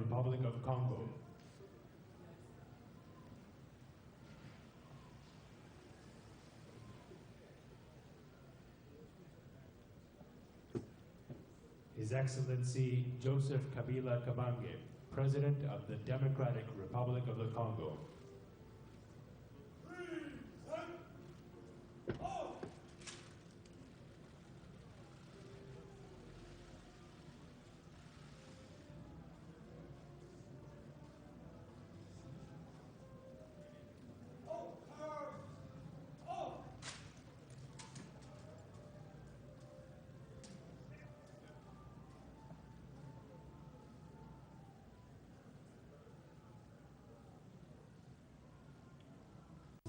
Republic of Congo. His Excellency Joseph Kabila Kabange, President of the Democratic Republic of the Congo.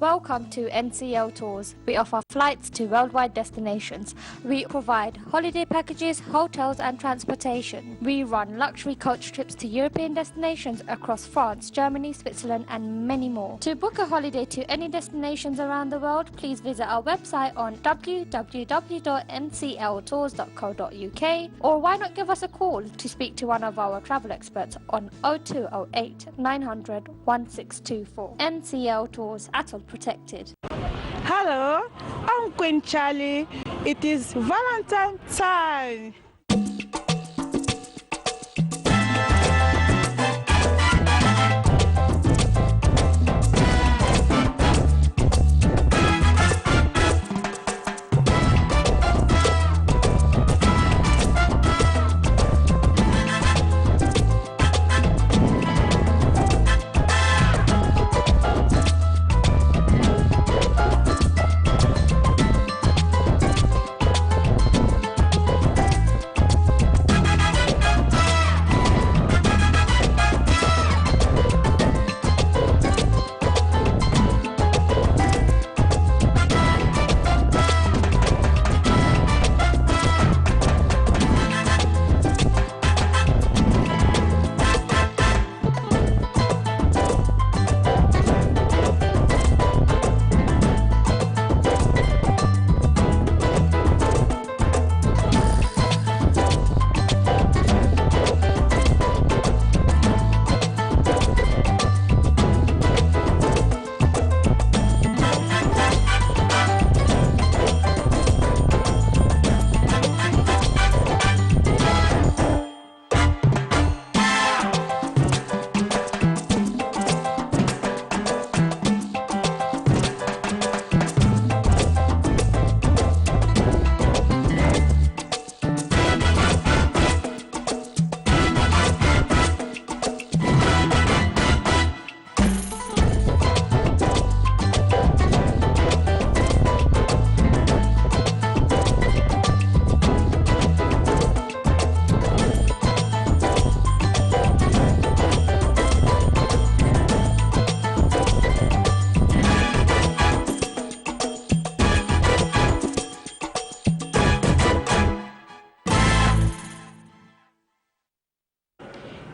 Welcome to NCL Tours. We offer flights to worldwide destinations. We provide holiday packages, hotels and transportation. We run luxury coach trips to European destinations across France, Germany, Switzerland and many more. To book a holiday to any destinations around the world, please visit our website on www.ncltours.co.uk, or why not give us a call to speak to one of our travel experts on 0208 900 1624. NCL Tours, Atoll Protected. Hello, I'm Queen Charlie. It is Valentine time.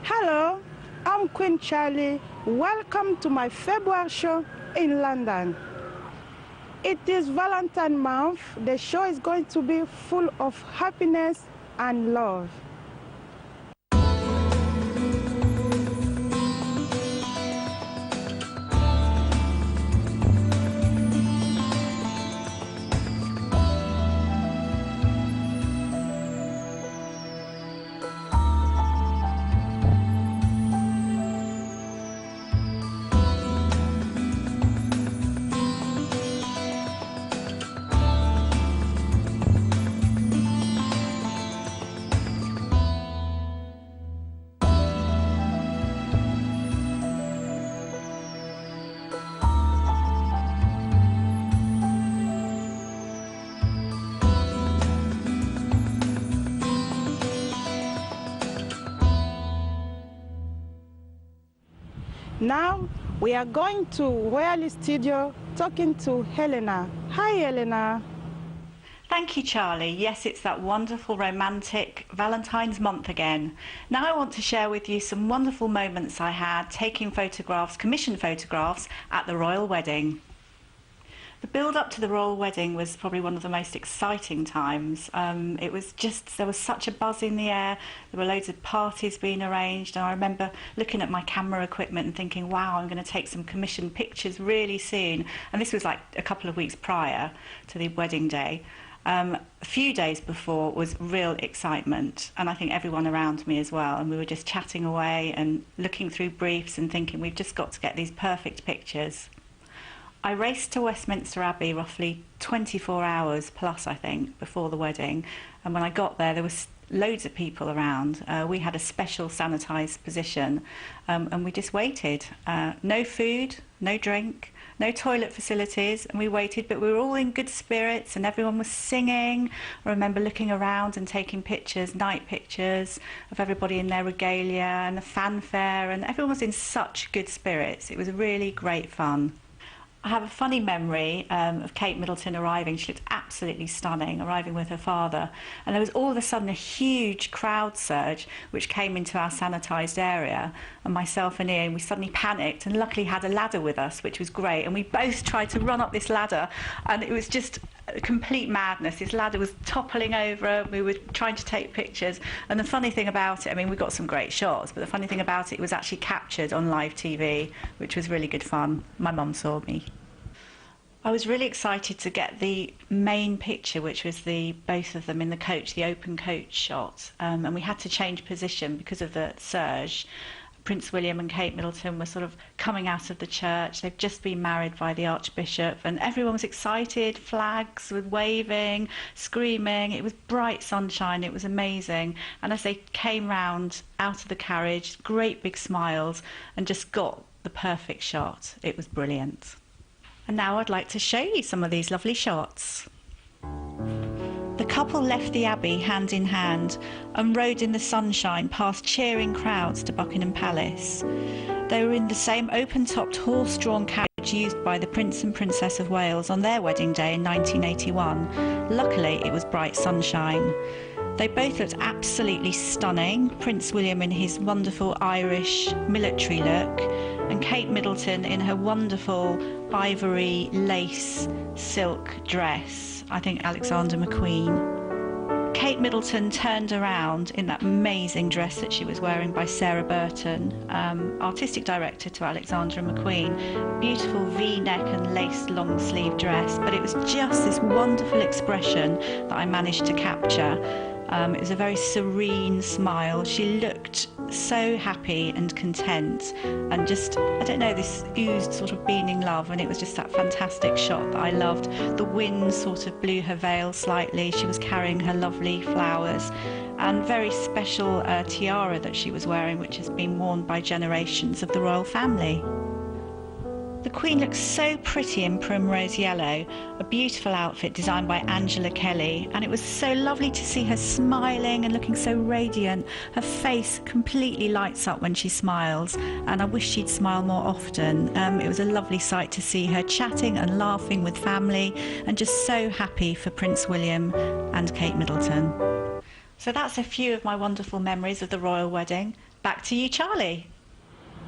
Hello, I'm Queen Charlie. Welcome to my February show in London. It is Valentine month. The show is going to be full of happiness and love. Now we are going to Royal Studio talking to Helena. Hi, Helena. Thank you, Charlie. Yes, it's that wonderful romantic Valentine's month again. Now I want to share with you some wonderful moments I had taking photographs, commissioned photographs, at the royal wedding. The build up to the royal wedding was probably one of the most exciting times. It was just, there was such a buzz in the air. There were loads of parties being arranged, and I remember looking at my camera equipment and thinking, wow, I'm going to take some commissioned pictures really soon. And this was like a couple of weeks prior to the wedding day. A few days before was real excitement, and I think everyone around me as well, and we were just chatting away and looking through briefs and thinking, we've just got to get these perfect pictures. I raced to Westminster Abbey roughly 24 hours plus, I think, before the wedding, and when I got there was loads of people around. We had a special sanitised position, and we just waited. No food, no drink, no toilet facilities, and we waited, but we were all in good spirits and everyone was singing. I remember looking around and taking pictures, night pictures of everybody in their regalia and the fanfare, and everyone was in such good spirits. It was really great fun. I have a funny memory of Kate Middleton arriving. She looked absolutely stunning, arriving with her father. And there was all of a sudden a huge crowd surge which came into our sanitised area. And myself and Ian, we suddenly panicked and luckily had a ladder with us, which was great. And we both tried to run up this ladder, and it was just complete madness. This ladder was toppling over. We were trying to take pictures. And the funny thing about it, I mean, we got some great shots, but the funny thing about it was actually captured on live TV, which was really good fun. My mum saw me. I was really excited to get the main picture, which was both of them in the coach, the open coach shot, and we had to change position because of the surge. Prince William and Kate Middleton were sort of coming out of the church. They've just been married by the Archbishop, and everyone was excited. Flags were waving, screaming. It was bright sunshine. It was amazing. And as they came round out of the carriage, great big smiles, and just got the perfect shot. It was brilliant. And now I'd like to show you some of these lovely shots. The couple left the Abbey hand in hand and rode in the sunshine past cheering crowds to Buckingham Palace. They were in the same open-topped horse-drawn carriage used by the Prince and Princess of Wales on their wedding day in 1981. Luckily, it was bright sunshine. They both looked absolutely stunning, Prince William in his wonderful Irish military look, and Kate Middleton in her wonderful ivory lace silk dress, I think Alexander McQueen. Kate Middleton turned around in that amazing dress that she was wearing by Sarah Burton, artistic director to Alexander McQueen. Beautiful V-neck and lace long sleeve dress, but it was just this wonderful expression that I managed to capture. It was a very serene smile. She looked so happy and content, and just, I don't know, this oozed sort of beaming love, and it was just that fantastic shot that I loved. The wind sort of blew her veil slightly. She was carrying her lovely flowers and very special tiara that she was wearing, which has been worn by generations of the royal family. The Queen looks so pretty in primrose yellow, a beautiful outfit designed by Angela Kelly, and it was so lovely to see her smiling and looking so radiant. Her face completely lights up when she smiles, and I wish she'd smile more often. It was a lovely sight to see her chatting and laughing with family, and just so happy for Prince William and Kate Middleton. So that's a few of my wonderful memories of the royal wedding. Back to you, Charlie.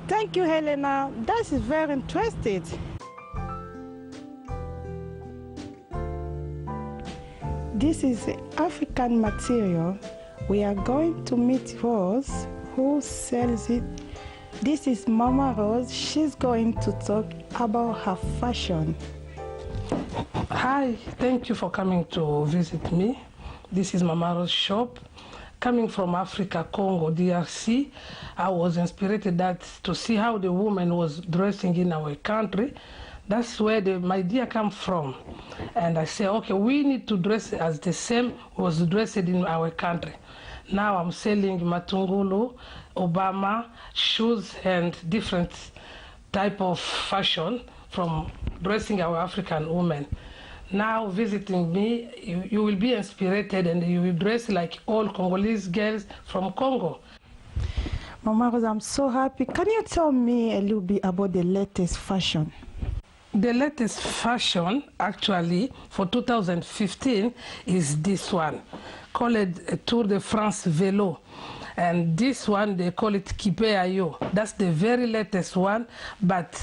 Thank you, Helena. That is very interesting. This is African material. We are going to meet Rose, who sells it. This is Mama Rose. She's going to talk about her fashion. Hi, thank you for coming to visit me. This is Mama Rose's shop. Coming from Africa, Congo, DRC, I was inspired to see how the woman was dressing in our country. That's where my idea came from. And I said, okay, we need to dress as the same was dressed in our country. Now I'm selling Matungulu, Obama, shoes, and different type of fashion from dressing our African women. Now visiting me, you will be inspired and you will dress like all Congolese girls from Congo. Mama Rose, I'm so happy. Can you tell me a little bit about the latest fashion? The latest fashion, actually, for 2015 is this one, called Tour de France Vélo. And this one, they call it Kipe Ayo. That's the very latest one, but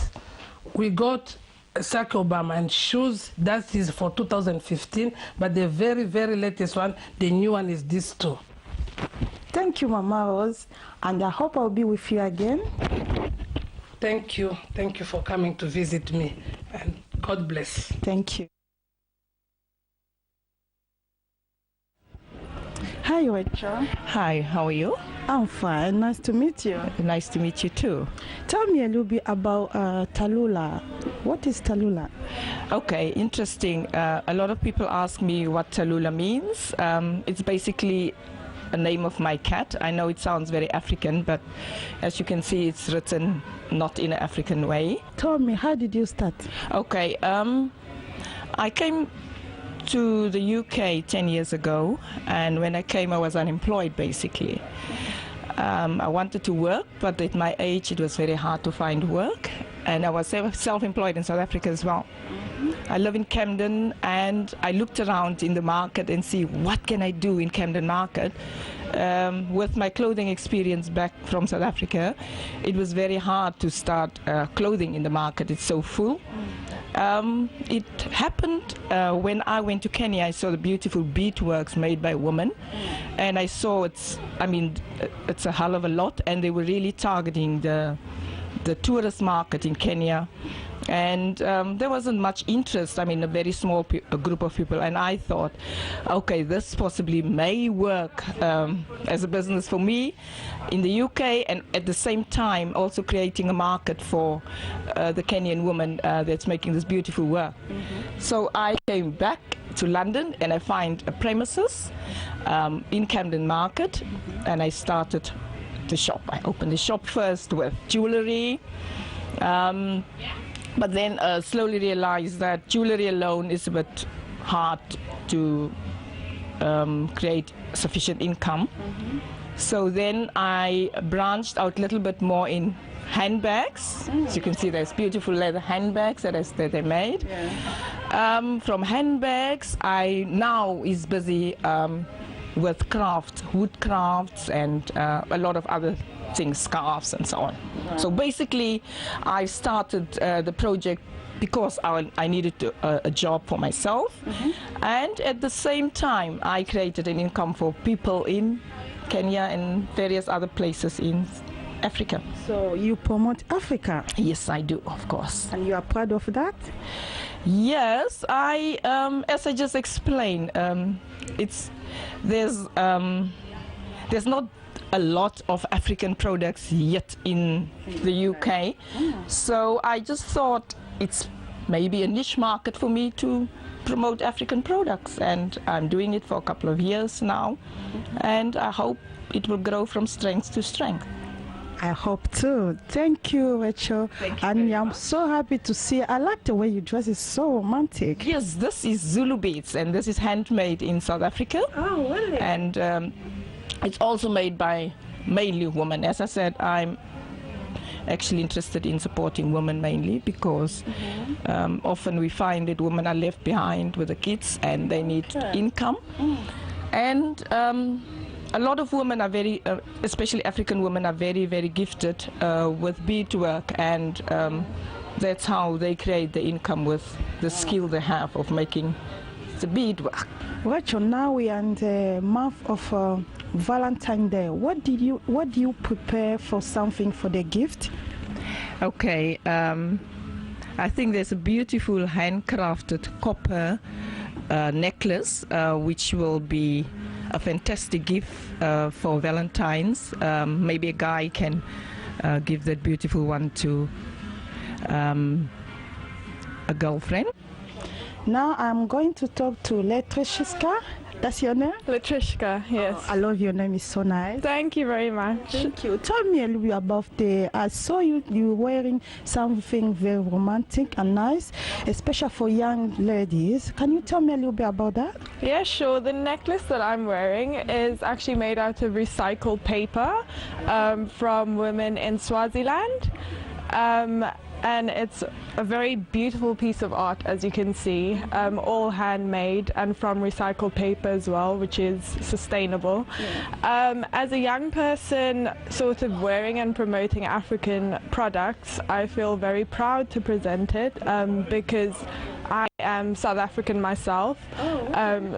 we got Barack Obama and shoes, that is for 2015, but the very, very latest one, the new one is this too. Thank you, Mama Rose, and I hope I'll be with you again. Thank you for coming to visit me, and God bless. Thank you. Hi, Rachel. Hi, how are you? I'm fine. Nice to meet you. Nice to meet you too. Tell me a little bit about Talula. What is Talula? Okay, interesting. A lot of people ask me what Talula means. It's basically a name of my cat. I know it sounds very African, but as you can see, it's written not in an African way. Tell me, how did you start? Okay, I came to the UK 10 years ago, and when I came I was unemployed basically. I wanted to work, but at my age it was very hard to find work, and I was self-employed in South Africa as well. I live in Camden, and I looked around in the market and see what can I do in Camden Market. With my clothing experience back from South Africa, it was very hard to start clothing in the market. It's so full. It happened when I went to Kenya. I saw the beautiful beadworks made by women, and I saw it's a hell of a lot, and they were really targeting the tourist market in Kenya. And there wasn't much interest. I mean, a very small group of people, and I thought, okay, this possibly may work as a business for me in the UK, and at the same time also creating a market for the Kenyan woman that's making this beautiful work. So I came back to London, and I find a premises in Camden Market, and I started the shop. I opened the shop first with jewellery, but then slowly realized that jewellery alone is a bit hard to create sufficient income. So then I branched out a little bit more in handbags. As you can see, there's beautiful leather handbags that they made. From handbags, I now is busy with crafts, wood crafts, and a lot of other things, scarves and so on. So basically, I started the project because I needed a job for myself, and at the same time, I created an income for people in Kenya and various other places in Africa. So you promote Africa? Yes, I do, of course. And you are proud of that? Yes, as I just explained, there's not a lot of African products yet in the UK, so I just thought it's maybe a niche market for me to promote African products, and I'm doing it for a couple of years now, and I hope it will grow from strength to strength. I hope too. Thank you, Rachel. Thank you. And I'm so happy to see. I like the way you dress. It's so romantic. Yes, this is Zulu beads, and this is handmade in South Africa. Oh, really? And it's also made by mainly women. As I said, I'm actually interested in supporting women mainly because often we find that women are left behind with the kids and they need income. And a lot of women are very, especially African women, are very, very gifted with beadwork, and that's how they create the income with the skill they have of making the beadwork. Rachel, now we are in the month of Valentine's Day. What do you prepare for something for the gift? Okay, I think there's a beautiful handcrafted copper necklace which will be a fantastic gift for Valentine's. Maybe a guy can give that beautiful one to a girlfriend. Now I'm going to talk to Letrishka. That's your name? Latrishka, yes. Oh, I love your name. It's so nice. Thank you very much. Thank you. Tell me a little bit about I saw you wearing something very romantic and nice, especially for young ladies. Can you tell me a little bit about that? Yeah, sure. The necklace that I'm wearing is actually made out of recycled paper from women in Swaziland. and it's a very beautiful piece of art, as you can see, all handmade and from recycled paper as well, which is sustainable. As a young person sort of wearing and promoting African products, I feel very proud to present it because I am South African myself.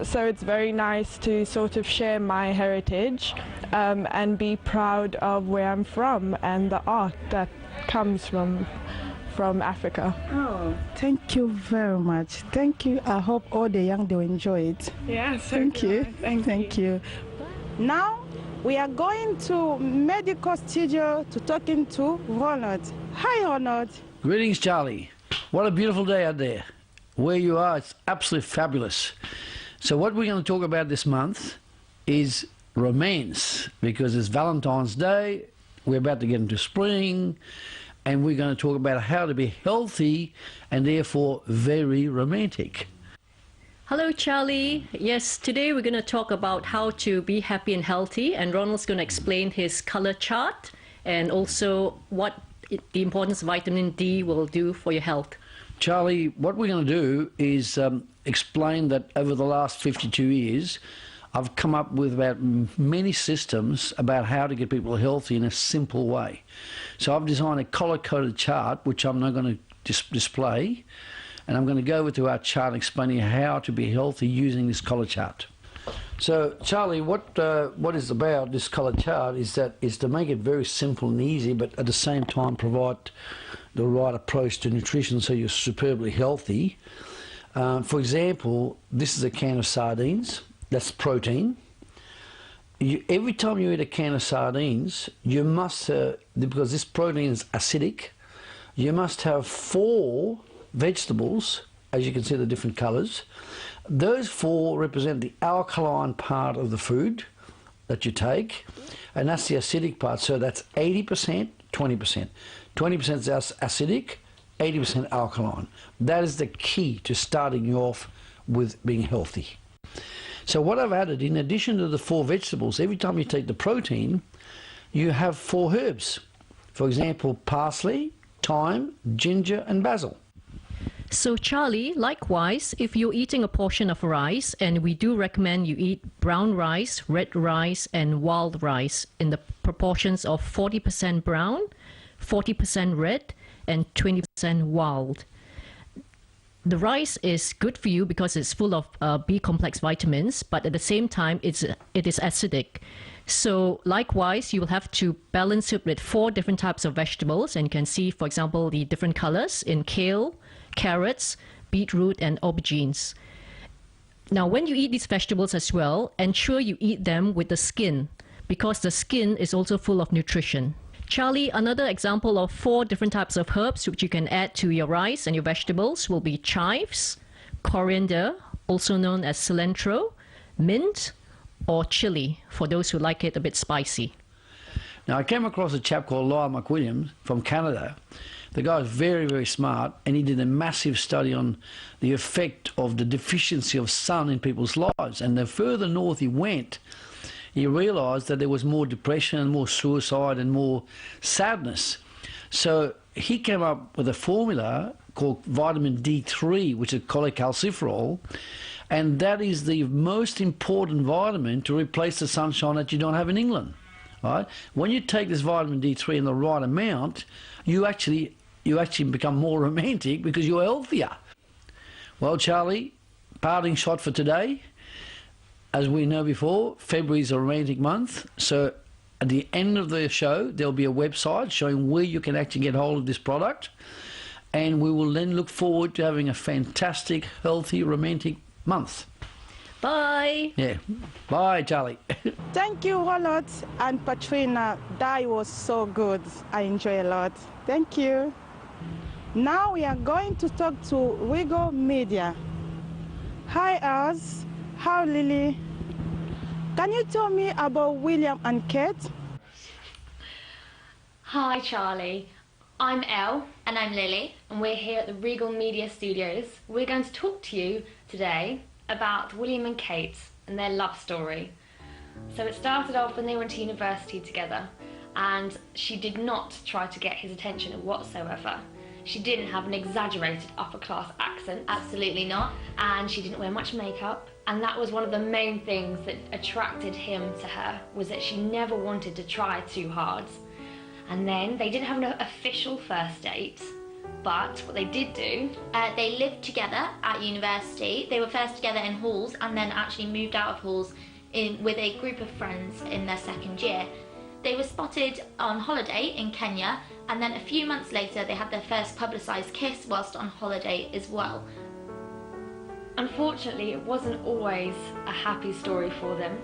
So it's very nice to sort of share my heritage and be proud of where I'm from and the art that comes from Africa. Oh, thank you very much. Thank you. I hope all the young will enjoy it. Yes, Thank you. Thank you. Now we are going to medical studio to talking to Ronald. Hi, Ronald. Greetings, Charlie. What a beautiful day out there. Where you are, it's absolutely fabulous. So what we're going to talk about this month is romance, because it's Valentine's Day. We're about to get into spring, and we're going to talk about how to be healthy and therefore very romantic. Hello, Charlie. Yes, today we're going to talk about how to be happy and healthy, and Ronald's going to explain his color chart and also what the importance of vitamin D will do for your health. Charlie, what we're going to do is explain that over the last 52 years, I've come up with about many systems about how to get people healthy in a simple way. So I've designed a color-coded chart, which I'm not going to display, and I'm going to go over to our chart explaining how to be healthy using this color chart. So, Charlie, what is about this color chart is to make it very simple and easy, but at the same time provide the right approach to nutrition so you're superbly healthy. For example, this is a can of sardines. That's protein. Every time you eat a can of sardines, you must, because this protein is acidic, you must have 4 vegetables, as you can see the different colours. Those 4 represent the alkaline part of the food that you take, and that's the acidic part. So that's 80%, 20%. 20% is acidic, 80% alkaline. That is the key to starting you off with being healthy. So what I've added, in addition to the 4 vegetables, every time you take the protein, you have 4 herbs. For example, parsley, thyme, ginger, and basil. So Charlie, likewise, if you're eating a portion of rice, and we do recommend you eat brown rice, red rice, and wild rice in the proportions of 40% brown, 40% red, and 20% wild. The rice is good for you because it's full of B-complex vitamins, but at the same time, it is acidic. So likewise, you will have to balance it with 4 different types of vegetables, and you can see, for example, the different colors in kale, carrots, beetroot, and aubergines. Now, when you eat these vegetables as well, ensure you eat them with the skin, because the skin is also full of nutrition. Charlie, another example of 4 different types of herbs which you can add to your rice and your vegetables will be chives, coriander, also known as cilantro, mint, or chili, for those who like it a bit spicy. Now, I came across a chap called Lyle McWilliams from Canada. The guy was very, very smart, and he did a massive study on the effect of the deficiency of sun in people's lives. And the further north he went, he realised that there was more depression and more suicide and more sadness. So he came up with a formula called vitamin D3, which is cholecalciferol, and that is the most important vitamin to replace the sunshine that you don't have in England. Right? When you take this vitamin D3 in the right amount, you actually become more romantic because you're healthier. Well, Charlie, parting shot for today. As we know before, February is a romantic month, so at the end of the show there'll be a website showing where you can actually get hold of this product, and we will then look forward to having a fantastic, healthy, romantic month. Bye! Yeah. Bye, Charlie. Thank you, Ronald and Patrina. That was so good. I enjoy a lot. Thank you. Now we are going to talk to Wigo Media. Hi, Az. Hi, Lily. Can you tell me about William and Kate? Hi Charlie, I'm Elle. And I'm Lily. And we're here at the Regal Media Studios. We're going to talk to you today about William and Kate and their love story. So it started off when they went to university together, and she did not try to get his attention whatsoever. She didn't have an exaggerated upper-class accent. Absolutely not. And she didn't wear much makeup. And that was one of the main things that attracted him to her, was that she never wanted to try too hard. And then they didn't have an official first date, but what they did do... they lived together at university. They were first together in halls and then actually moved out of halls with a group of friends in their second year. They were spotted on holiday in Kenya, and then a few months later they had their first publicised kiss whilst on holiday as well. Unfortunately, it wasn't always a happy story for them.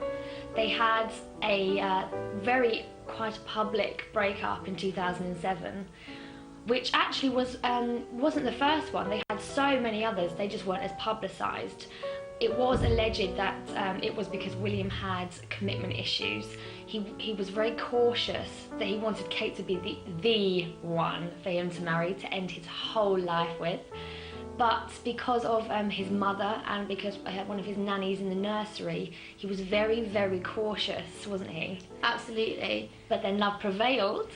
They had a very quite public breakup in 2007, which actually wasn't the first one. They had so many others, they just weren't as publicised. It was alleged that it was because William had commitment issues. He was very cautious that he wanted Kate to be the one for him to marry, to end his whole life with. But because of his mother and because I had one of his nannies in the nursery, he was very, very cautious, wasn't he? Absolutely. But then love prevailed.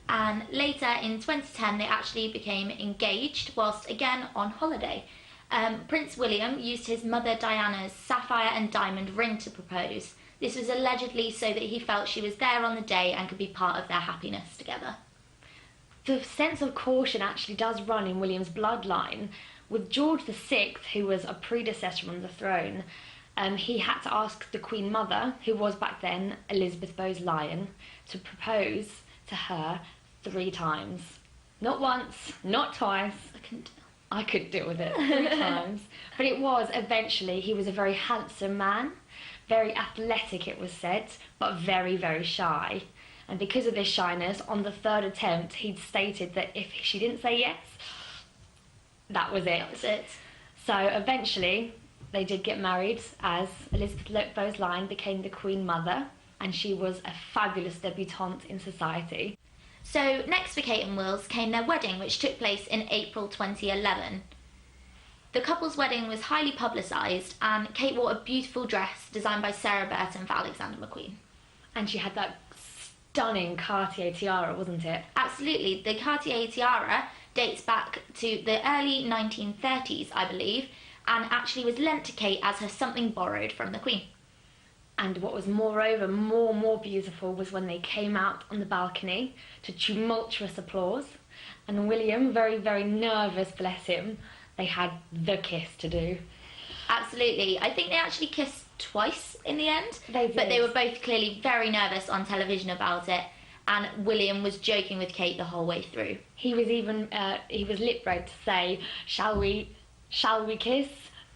And later in 2010 they actually became engaged whilst again on holiday. Prince William used his mother Diana's sapphire and diamond ring to propose. This was allegedly so that he felt she was there on the day and could be part of their happiness together. The sense of caution actually does run in William's bloodline. With George VI, who was a predecessor on the throne, he had to ask the Queen Mother, who was back then Elizabeth Bowes-Lyon, to propose to her 3 times. Not once, not twice. I couldn't deal with it 3 times. But it was eventually, he was a very handsome man, very athletic it was said, but very, very shy. And because of this shyness, on the 3rd attempt, he'd stated that if she didn't say yes, that was it. That was it. So eventually, they did get married as Elizabeth Bowes-Lyon became the Queen Mother, and she was a fabulous debutante in society. So next for Kate and Will's came their wedding, which took place in April 2011. The couple's wedding was highly publicised, and Kate wore a beautiful dress designed by Sarah Burton for Alexander McQueen. And she had that stunning Cartier tiara, wasn't it? Absolutely. The Cartier tiara dates back to the early 1930s, I believe, and actually was lent to Kate as her something borrowed from the Queen. And what was moreover more beautiful was when they came out on the balcony to tumultuous applause, and William, very, very nervous, bless him, they had the kiss to do. Absolutely. I think they actually kissed twice in the end, They did. but they were both clearly very nervous on television about it, and William was joking with Kate the whole way through. He was even, he was lip-read to say, shall we kiss?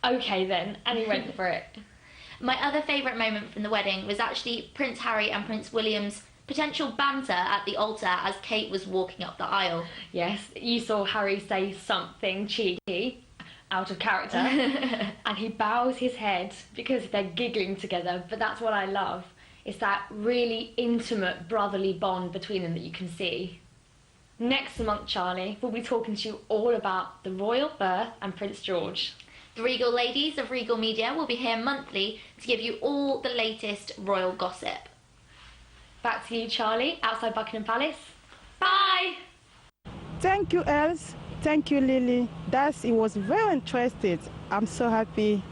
Okay then, and he went for it. My other favourite moment from the wedding was actually Prince Harry and Prince William's potential banter at the altar as Kate was walking up the aisle. Yes, you saw Harry say something cheeky, out of character, and he bows his head because they're giggling together, but that's what I love. It's that really intimate brotherly bond between them that you can see. Next month, Charlie, we'll be talking to you all about the royal birth and Prince George. The Regal ladies of Regal Media will be here monthly to give you all the latest royal gossip. Back to you, Charlie, outside Buckingham Palace. Bye! Thank you, Els. Thank you, Lily. It was very interesting. I'm so happy.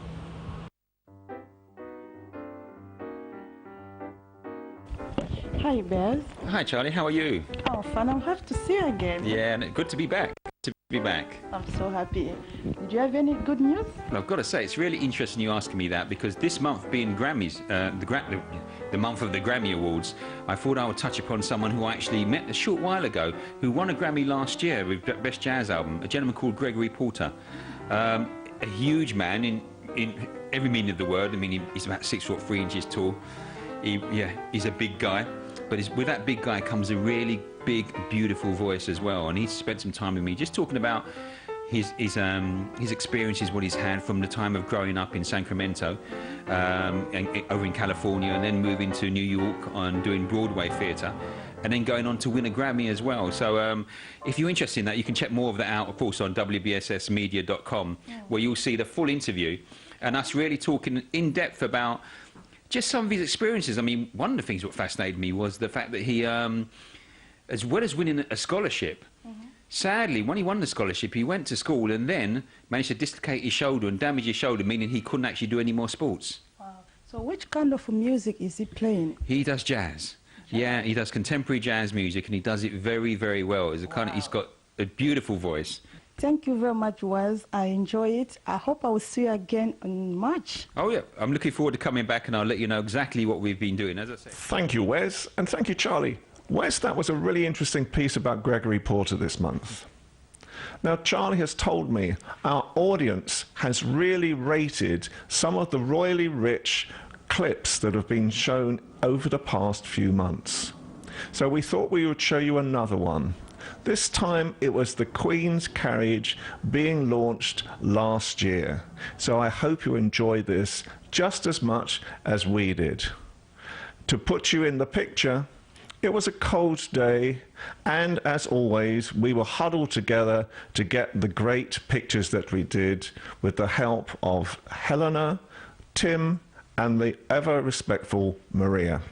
Hi, Belle. Hi, Charlie. How are you? Oh, fun. I'm happy to see you again. Yeah, good to be back. Good to be back. I'm so happy. Did you have any good news? Well, I've got to say, it's really interesting you asking me that, because this month being Grammys, the month of the Grammy Awards, I thought I would touch upon someone who I actually met a short while ago, who won a Grammy last year with Best Jazz Album, a gentleman called Gregory Porter. A huge man in every meaning of the word. I mean, he's about 6'3" tall. He's a big guy. But with that big guy comes a really big, beautiful voice as well. And he spent some time with me just talking about his experiences, what he's had from the time of growing up in Sacramento, and over in California, and then moving to New York and doing Broadway theatre, and then going on to win a Grammy as well. So if you're interested in that, you can check more of that out, of course, on wbssmedia.com, where you'll see the full interview and us really talking in depth about just some of his experiences. I mean, one of the things that fascinated me was the fact that he as well as winning a scholarship. Sadly, when he won the scholarship, he went to school and then managed to dislocate his shoulder and damage his shoulder, meaning he couldn't actually do any more sports. Wow. So which kind of music is he playing? He does jazz. Yeah, he does contemporary jazz music, and he does it very, very well. He's got a beautiful voice. Thank you very much, Wes. I enjoy it. I hope I will see you again in March. Oh, yeah. I'm looking forward to coming back, and I'll let you know exactly what we've been doing, as I say. Thank you, Wes, and thank you, Charlie. Wes, that was a really interesting piece about Gregory Porter this month. Now, Charlie has told me our audience has really rated some of the royally rich clips that have been shown over the past few months. So we thought we would show you another one. This time it was the Queen's carriage being launched last year. So I hope you enjoy this just as much as we did. To put you in the picture, it was a cold day, and as always, we were huddled together to get the great pictures that we did with the help of Helena, Tim, and the ever respectful Maria.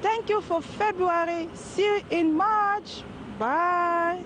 Thank you for February. See you in March. Bye.